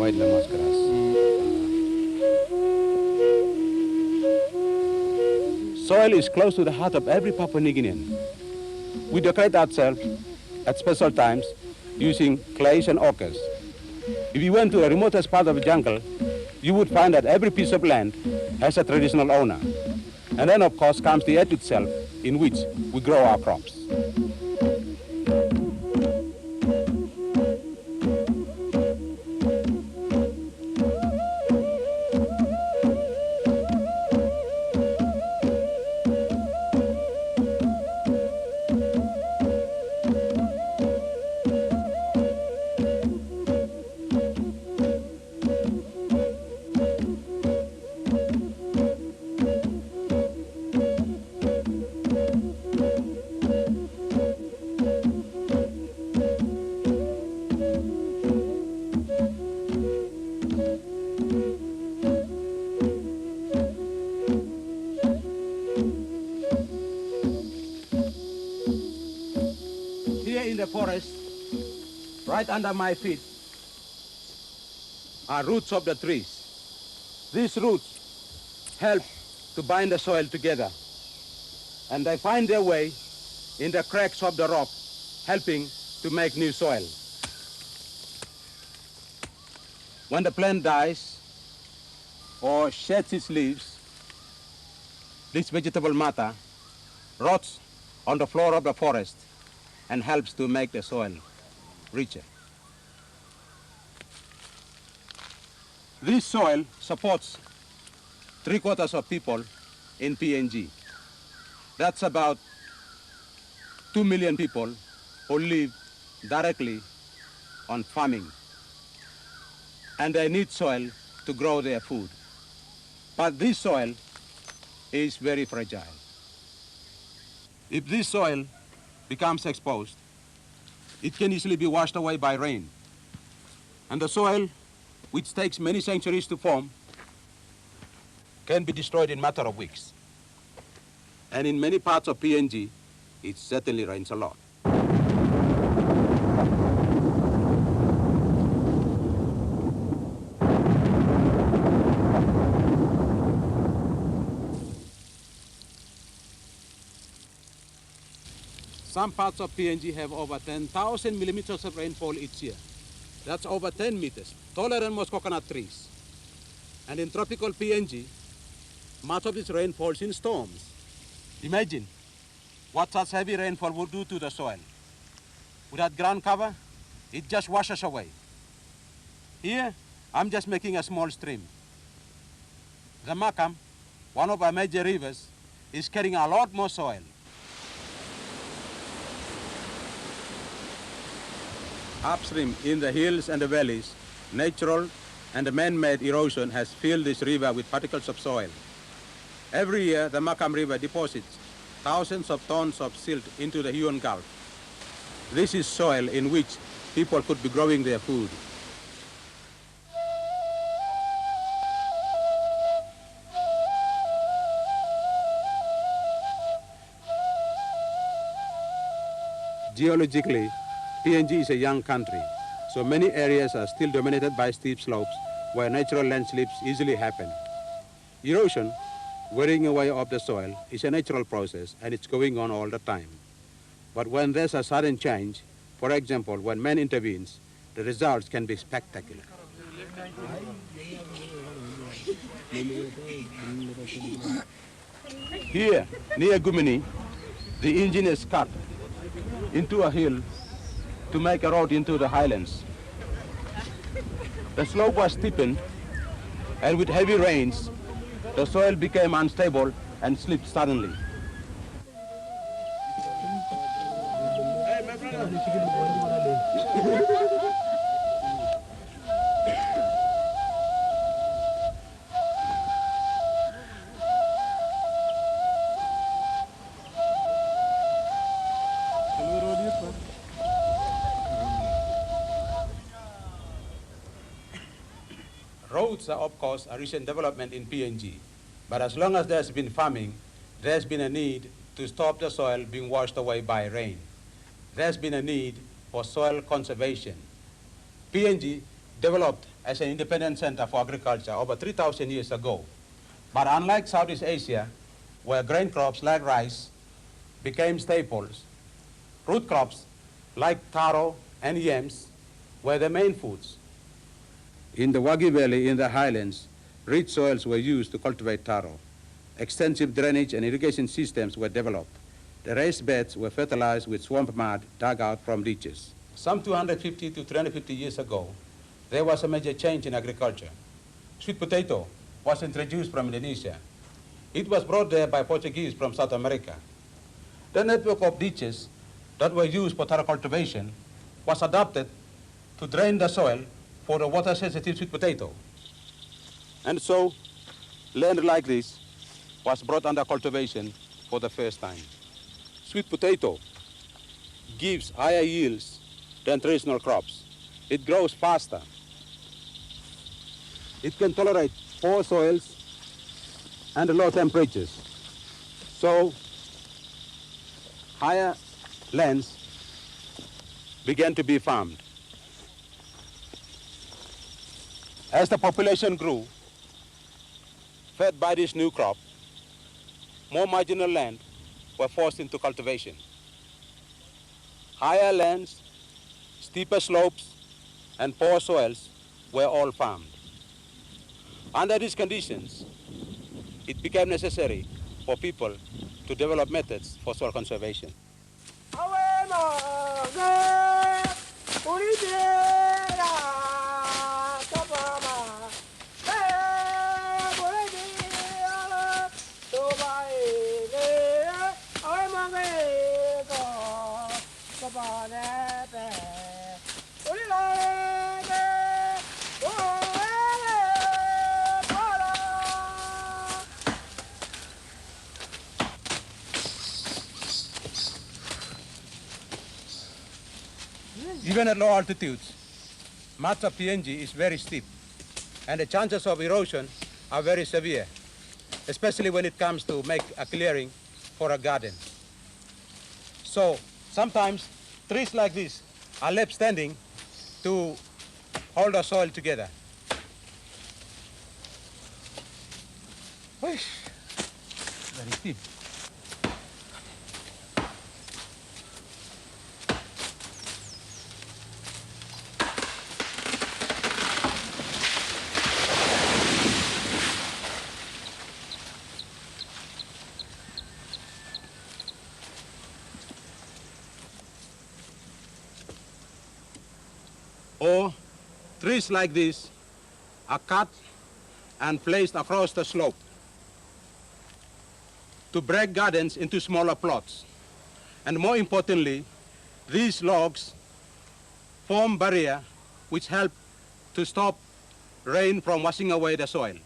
avoid the moss grass. Soil is close to the heart of every Papua New Guinean. We decorate ourselves at special times using clays and ochres. If you went to the remotest part of the jungle, you would find that every piece of land has a traditional owner. And then, of course, comes the earth itself in which we grow our crops. In the forest, right under my feet, are roots of the trees. These roots help to bind the soil together, and they find their way in the cracks of the rock, helping to make new soil. When the plant dies or sheds its leaves, this vegetable matter rots on the floor of the forest and helps to make the soil richer. This soil supports 3/4 of people in PNG. That's about 2 million people who live directly on farming. And they need soil to grow their food. But this soil is very fragile. If this soil becomes exposed, it can easily be washed away by rain. And the soil, which takes many centuries to form, can be destroyed in a matter of weeks. And in many parts of PNG, it certainly rains a lot. Some parts of PNG have over 10,000 millimeters of rainfall each year. That's over 10 meters, taller than most coconut trees. And in tropical PNG, much of this rain falls in storms. Imagine what such heavy rainfall would do to the soil. Without ground cover, it just washes away. Here, I'm just making a small stream. The Makam, one of our major rivers, is carrying a lot more soil. Upstream in the hills and the valleys, natural and man-made erosion has filled this river with particles of soil. Every year, the Makam River deposits thousands of tons of silt into the Huon Gulf. This is soil in which people could be growing their food. Geologically, PNG is a young country, so many areas are still dominated by steep slopes where natural landslips easily happen. Erosion, wearing away of the soil, is a natural process and it's going on all the time. But when there's a sudden change, for example, when man intervenes, the results can be spectacular. Here, near Gumini, the engineers cut into a hill to make a road into the highlands. The slope was steepened, and with heavy rains, the soil became unstable and slipped suddenly. Roads are, of course, a recent development in PNG, but as long as there's been farming, there's been a need to stop the soil being washed away by rain. There's been a need for soil conservation. PNG developed as an independent center for agriculture over 3,000 years ago. But unlike Southeast Asia, where grain crops like rice became staples, root crops like taro and yams were the main foods. In the Wagi Valley in the highlands, rich soils were used to cultivate taro. Extensive drainage and irrigation systems were developed. The raised beds were fertilized with swamp mud dug out from ditches. Some 250 to 350 years ago, there was a major change in agriculture. Sweet potato was introduced from Indonesia. It was brought there by Portuguese from South America. The network of ditches that were used for taro cultivation was adapted to drain the soil for the water-sensitive sweet potato. And so, land like this was brought under cultivation for the first time. Sweet potato gives higher yields than traditional crops. It grows faster. It can tolerate poor soils and low temperatures. So, higher lands began to be farmed. As the population grew, fed by this new crop, more marginal land were forced into cultivation. Higher lands, steeper slopes, and poor soils were all farmed. Under these conditions, it became necessary for people to develop methods for soil conservation. Even at low altitudes, much of PNG is very steep, and the chances of erosion are very severe, especially when it comes to make a clearing for a garden. So sometimes trees like this are left standing to hold the soil together. Very steep. Or trees like this are cut and placed across the slope to break gardens into smaller plots. And more importantly, these logs form barrier which help to stop rain from washing away the soil.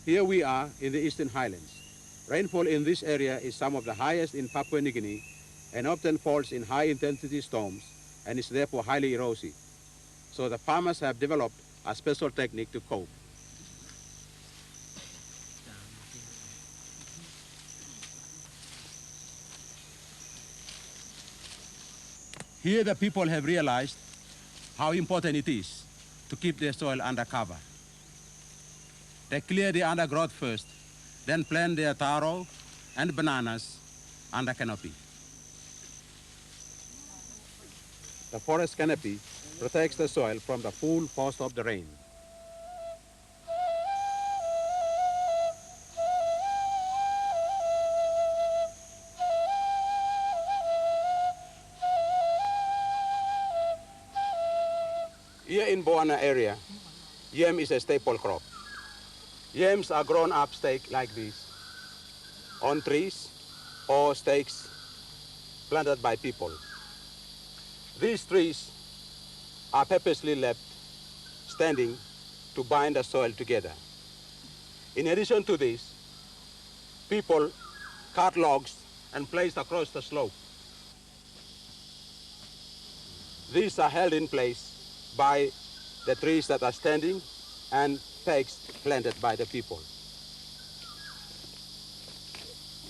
Here we are in the Eastern Highlands. Rainfall in this area is some of the highest in Papua New Guinea and often falls in high-intensity storms and is therefore highly erosive. So the farmers have developed a special technique to cope. Here the people have realized how important it is to keep their soil under cover. They clear the undergrowth first, then plant their taro and bananas under canopy. The forest canopy protects the soil from the full force of the rain. Here in Boana area, yam is a staple crop. Yams are grown up staked like this, on trees or stakes planted by people. These trees are purposely left standing to bind the soil together. In addition to this, people cut logs and place across the slope. These are held in place by the trees that are standing and pegs planted by the people.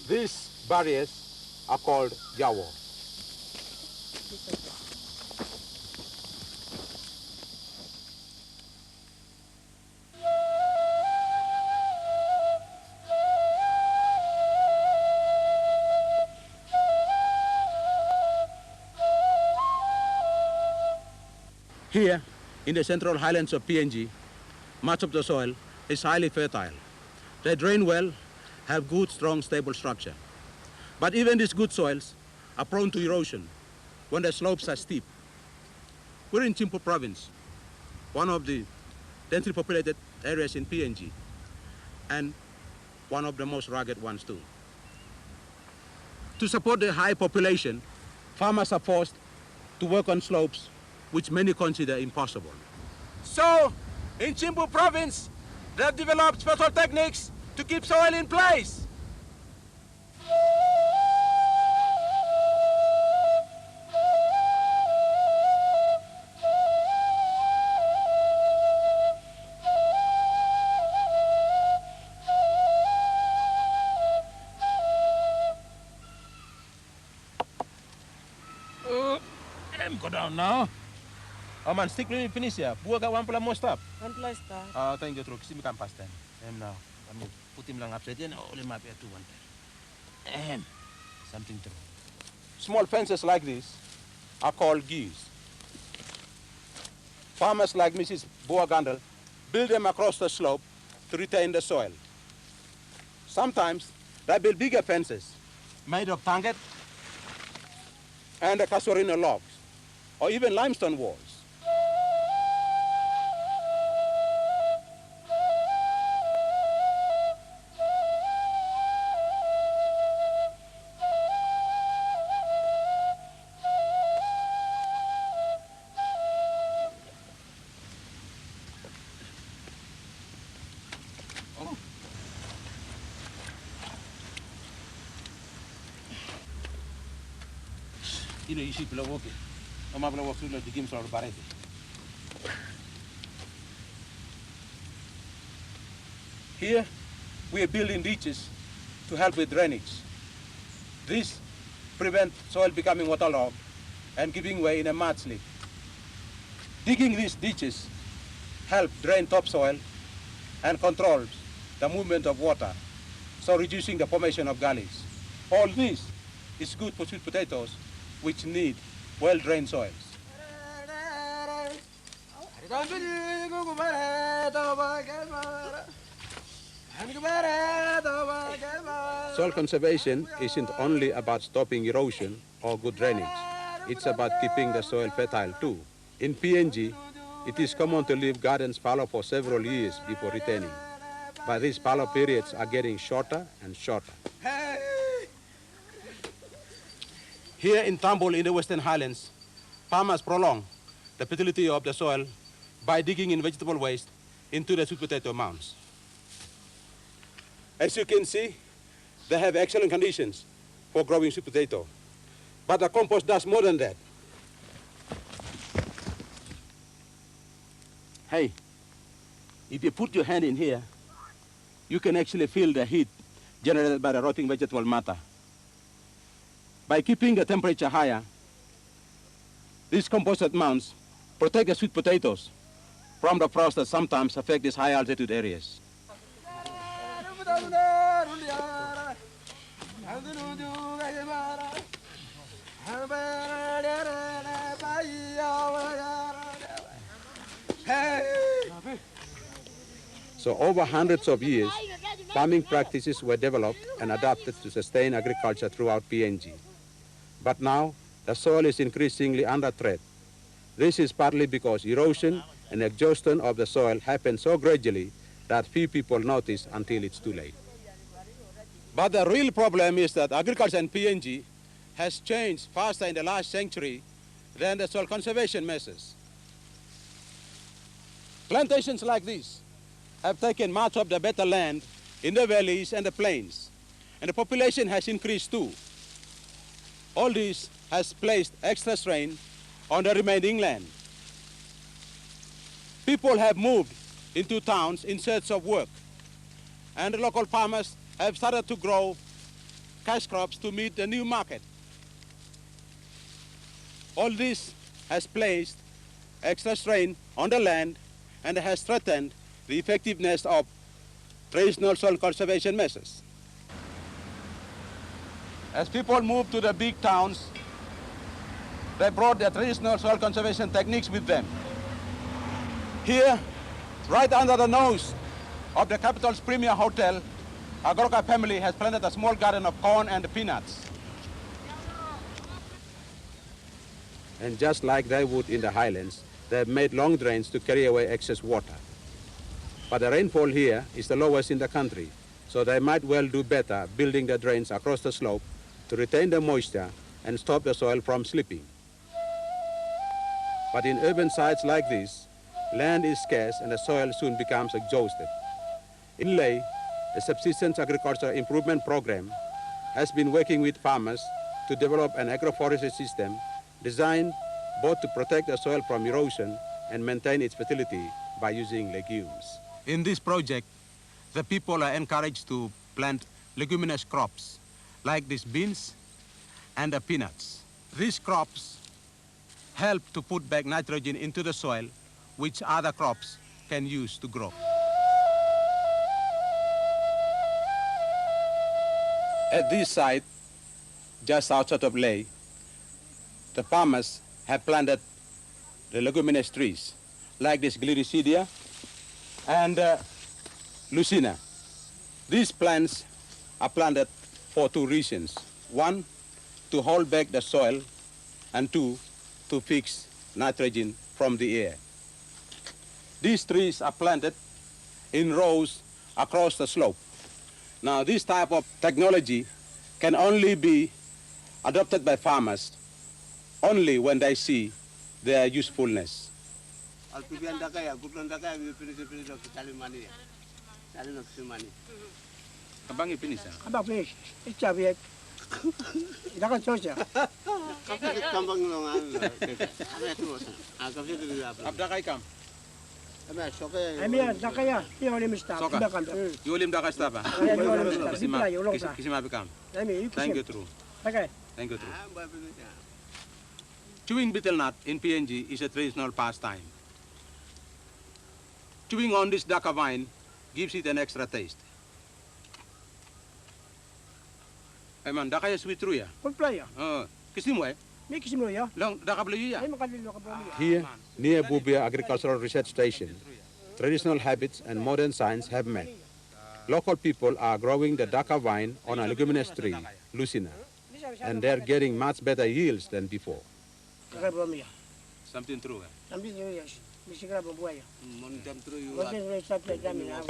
These barriers are called yawo. Here, in the central highlands of PNG, much of the soil is highly fertile. They drain well, have good, strong, stable structure. But even these good soils are prone to erosion when the slopes are steep. We're in Chimpu province, one of the densely populated areas in PNG, and one of the most rugged ones too. To support the high population, farmers are forced to work on slopes which many consider impossible. So, in Chimpu province, they have developed special techniques to keep soil in place. Let me go down now. Oh man, stick with me finish here. Buat kat one more stop. One plus stop. Thank you, Truk. Simi kan pas time. Now. Kami put him lang upside down. Oleh map here to one time. Something true. Small fences like this are called geese. Farmers like Mrs. Boagandal build them across the slope to retain the soil. Sometimes they build bigger fences made of tanget and casuarina logs, or even limestone walls. You know, you should blow walking. I'm going to walk through the games or the Here, we are building ditches to help with drainage. This prevents soil becoming waterlogged and giving way in a mudslip. Digging these ditches help drain topsoil and controls the movement of water, so reducing the formation of gullies. All this is good for sweet potatoes, which need well-drained soils. Soil conservation isn't only about stopping erosion or good drainage. It's about keeping the soil fertile too. In PNG, it is common to leave gardens fallow for several years before retaining. But these fallow periods are getting shorter and shorter. Here in Tambul in the Western Highlands, farmers prolong the fertility of the soil by digging in vegetable waste into the sweet potato mounds. As you can see, they have excellent conditions for growing sweet potato. But the compost does more than that. Hey, if you put your hand in here, you can actually feel the heat generated by the rotting vegetable matter. By keeping the temperature higher, these composted mounds protect the sweet potatoes from the frost that sometimes affect these high altitude areas. So over hundreds of years, farming practices were developed and adapted to sustain agriculture throughout PNG. But now, the soil is increasingly under threat. This is partly because erosion and exhaustion of the soil happen so gradually that few people notice until it's too late. But the real problem is that agriculture in PNG has changed faster in the last century than the soil conservation measures. Plantations like this have taken much of the better land in the valleys and the plains, and the population has increased too. All this has placed extra strain on the remaining land. People have moved into towns in search of work, and the local farmers have started to grow cash crops to meet the new market. All this has placed extra strain on the land and has threatened the effectiveness of traditional soil conservation measures. As people move to the big towns, they brought their traditional soil conservation techniques with them. Here, right under the nose of the capital's premier hotel, a Goroka family has planted a small garden of corn and peanuts. And just like they would in the highlands, they have made long drains to carry away excess water. But the rainfall here is the lowest in the country, so they might well do better building the drains across the slope to retain the moisture and stop the soil from slipping. But in urban sites like this, land is scarce and the soil soon becomes exhausted. In Leh, the Subsistence Agriculture Improvement Program has been working with farmers to develop an agroforestry system designed both to protect the soil from erosion and maintain its fertility by using legumes. In this project, the people are encouraged to plant leguminous crops like these beans and the peanuts. These crops help to put back nitrogen into the soil, which other crops can use to grow. At this site, just outside of Leh, the farmers have planted the leguminous trees, like this Gliricidia and Lucina. These plants are planted for two reasons. One, to hold back the soil, and two, to fix nitrogen from the air. These trees are planted in rows across the slope. Now, this type of technology can only be adopted by farmers only when they see their usefulness. Chewing betel nut in PNG is a traditional pastime. Chewing on this daca vine gives it an extra taste. Eman, daca ya sweet true ya? Playa. Kisimo eh? May kisimo ya? Long daca blue ya? Ay makadilo ka pa. Here, near Bubia Agricultural Research Station, traditional habits and modern science have met. Local people are growing the daca vine on a leguminous tree, Lucina, and they're getting much better yields than before. Something true. Something true, yes. Misikra babuaya. Something true. What is the subject that we have?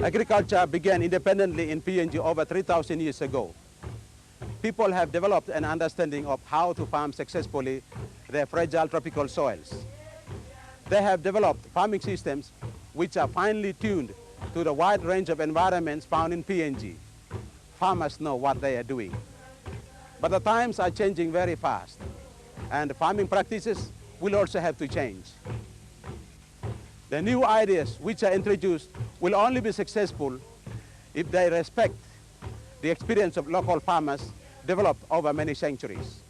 Agriculture began independently in PNG over 3,000 years ago. People have developed an understanding of how to farm successfully their fragile tropical soils. They have developed farming systems which are finely tuned to the wide range of environments found in PNG. Farmers know what they are doing. But the times are changing very fast, and farming practices will also have to change. The new ideas which are introduced will only be successful if they respect the experience of local farmers developed over many centuries.